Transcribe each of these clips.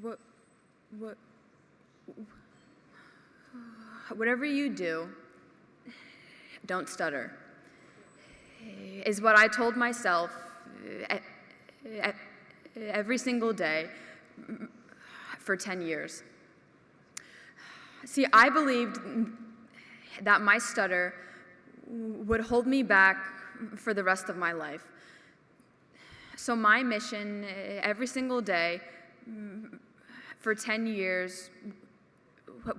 what, what, whatever you do, don't stutter, is what I told myself every single day for 10 years. See, I believed that my stutter would hold me back for the rest of my life. So my mission every single day for 10 years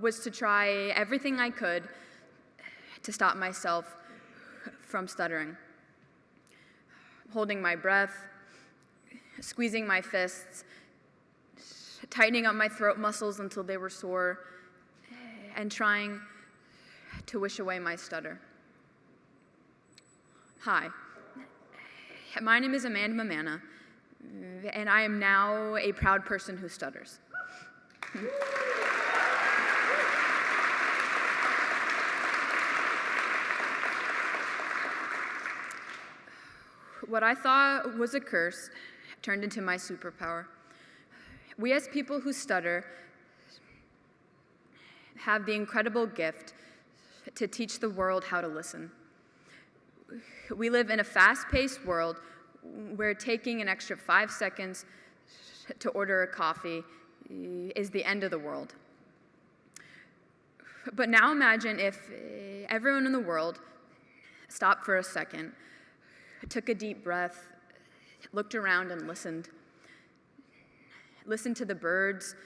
was to try everything I could to stop myself from stuttering. Holding my breath, squeezing my fists, tightening up my throat muscles until they were sore, and trying to wish away my stutter. Hi, my name is Amanda Mammana, and I am now a proud person who stutters. What I thought was a curse turned into my superpower. We as people who stutter have the incredible gift to teach the world how to listen. We live in a fast-paced world where taking an extra 5 seconds to order a coffee is the end of the world. But now imagine if everyone in the world stopped for a second, took a deep breath, looked around and listened. Listened to the birds,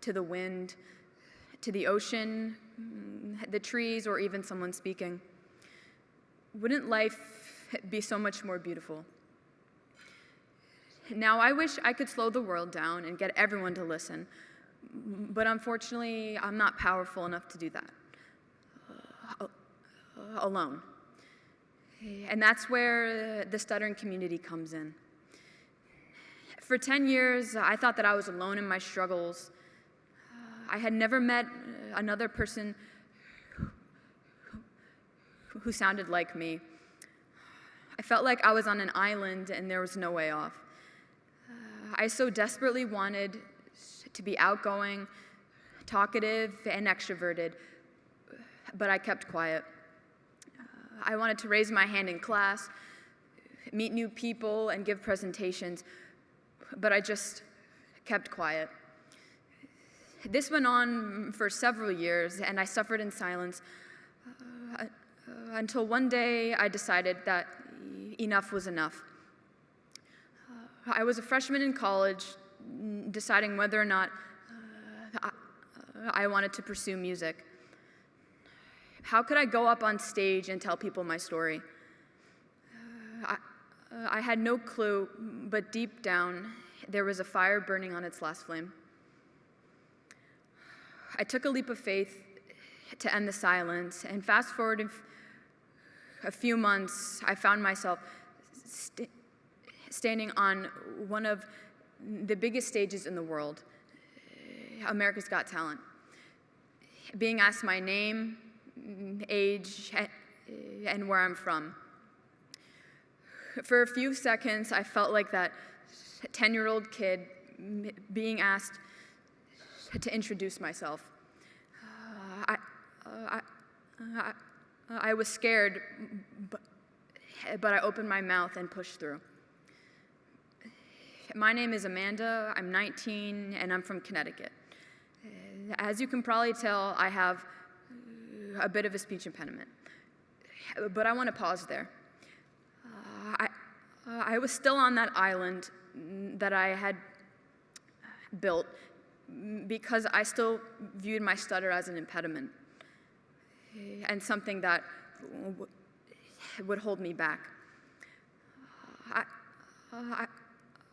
to the wind, to the ocean, the trees, or even someone speaking. Wouldn't life be so much more beautiful? Now, I wish I could slow the world down and get everyone to listen, but unfortunately, I'm not powerful enough to do that alone. And that's where the stuttering community comes in. For 10 years, I thought that I was alone in my struggles. I had never met another person who sounded like me. I felt like I was on an island and there was no way off. I so desperately wanted to be outgoing, talkative, and extroverted, but I kept quiet. I wanted to raise my hand in class, meet new people, and give presentations, but I just kept quiet. This went on for several years, and I suffered in silence until one day I decided that enough was enough. I was a freshman in college, deciding whether or not I wanted to pursue music. How could I go up on stage and tell people my story? I had no clue, but deep down, there was a fire burning on its last flame. I took a leap of faith to end the silence, and fast forward a few months, I found myself standing on one of the biggest stages in the world, America's Got Talent, being asked my name, age, and where I'm from. For a few seconds, I felt like that 10-year-old kid being asked to introduce myself. I was scared, but I opened my mouth and pushed through. My name is Amanda, I'm 19, and I'm from Connecticut. As you can probably tell, I have a bit of a speech impediment, but I want to pause there. I was still on that island that I had built because I still viewed my stutter as an impediment and something that would hold me back.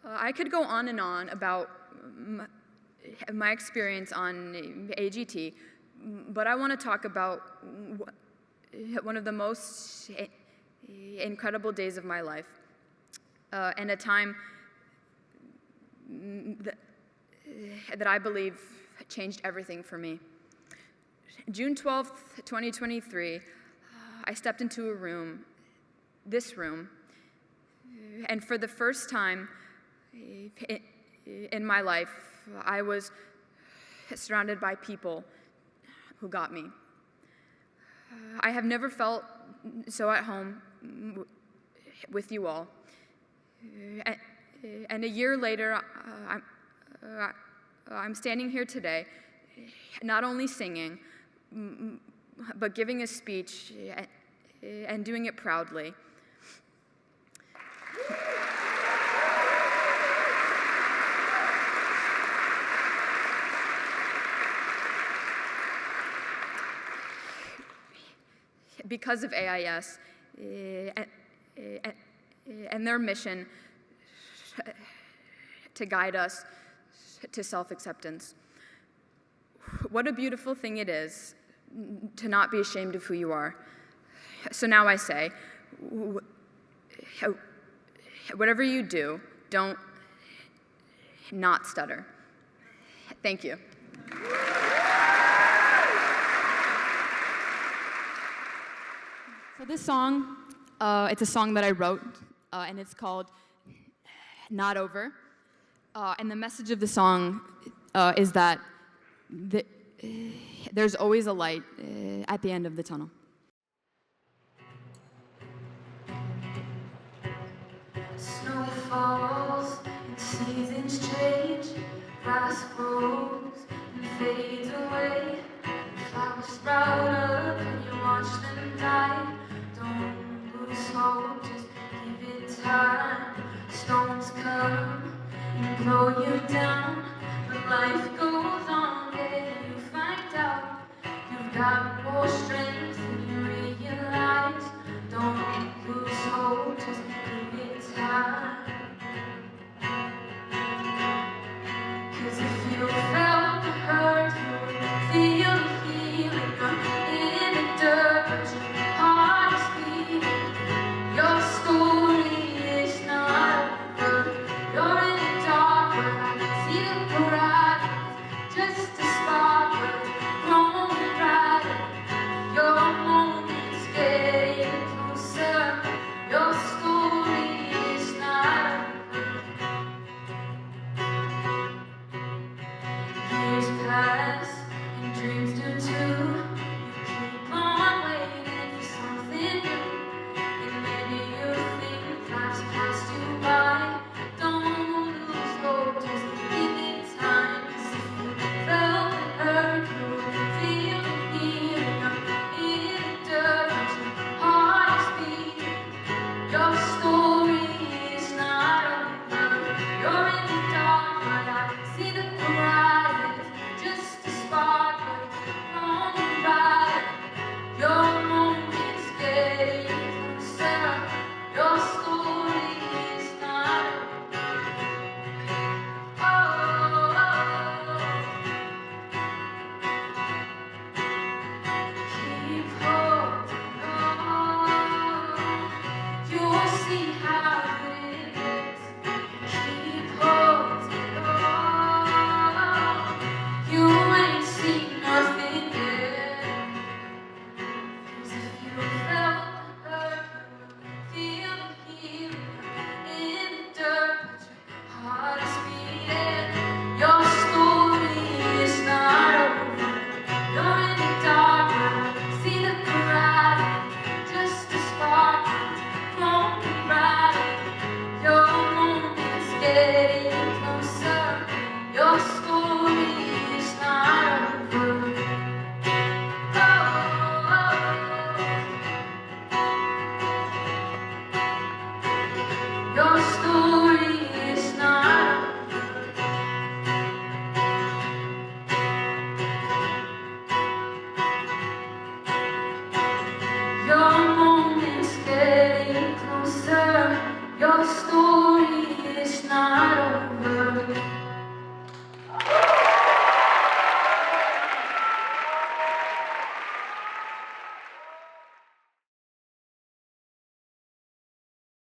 I could go on and on about my experience on AGT, but I want to talk about one of the most incredible days of my life, and a time that I believe changed everything for me. June 12th, 2023, I stepped into a room, this room, and for the first time in my life, I was surrounded by people who got me. I have never felt so at home with you all. And a year later, I'm standing here today, not only singing, but giving a speech and doing it proudly. Because of AIS and their mission to guide us to self-acceptance. What a beautiful thing it is to not be ashamed of who you are. So now I say, whatever you do, don't not stutter. Thank you. So this song, it's a song that I wrote, and it's called Not Over. And the message of the song is that there's always a light at the end of the tunnel. Snow falls and seasons change, grass grows and fades away, flowers sprout up and you watch them die. Don't lose hope, just give it time. Storms come and blow you down, but life goes on and you find out you've got more strength than you realize. Don't lose hope, just give it time. 'Cause if you felt the hurt, you would feel the healing. You're in the dirt, but your heart is beating. Your story is not over. You're in the dark, but I can see the bright. Just a spark, but it's growing brighter. Your moment's getting closer. Your story is not over. Years pass and dreams do too. You keep on waiting for something new. And maybe you think life's passed you by.